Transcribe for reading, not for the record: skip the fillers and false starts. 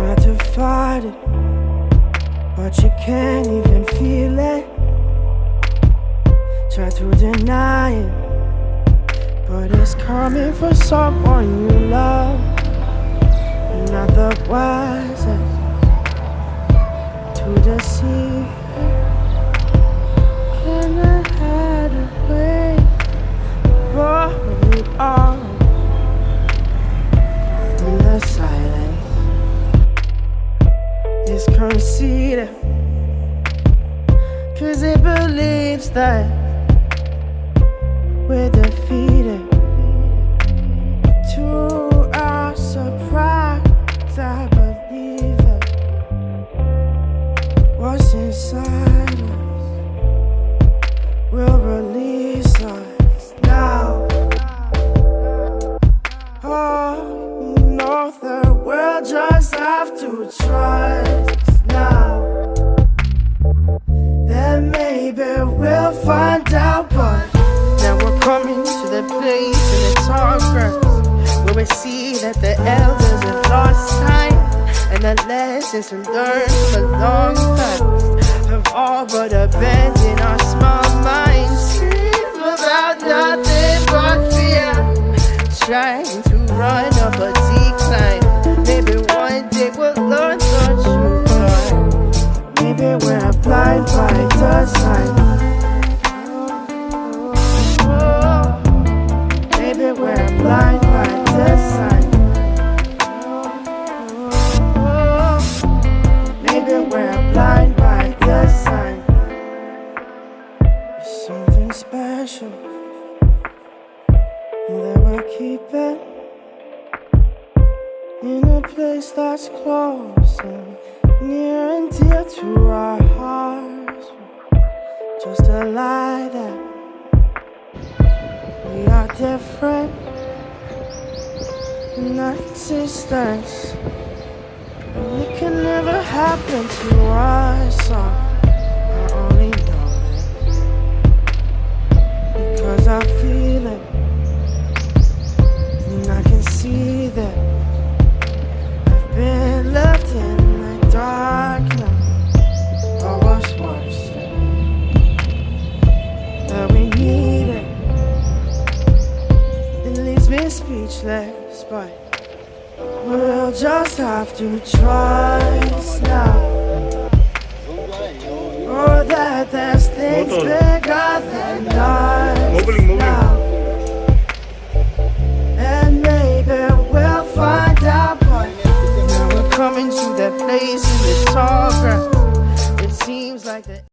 try to fight it, but you can't even feel it. Try to deny it, but it's coming for someone you love. Not the wisest to deceive. Can I hide away? But we are in the silence. It's conceited, 'cause it believes that we're defeated. To our surprise, I believe that what's inside us will release us now. Oh, you know the world just have to trust now. Then maybe we'll find out, but now we're coming to the place in the tall grass where we see that the elders have lost time, and the lessons we learned from a long past have all but abandoned our small minds. Dream about nothing but fear, trying to run up a decline. Maybe one day we'll learn the truth. Maybe we're blind by design. Maybe we're blind by design. Maybe we're blind by design. There's something special that we're keeping in a place that's close and near and dear to our hearts. Just a lie that we are different in our existence, and it can never happen to us. I only know it because I feel it, and I can see that I've been left in the dark now. Or what's worse, that we need it. It leaves me speechless, but we'll just have to trust now. Oh, that there's things bigger than us now. And maybe we'll find out, but now we're coming to that place in the tall grass. It seems like the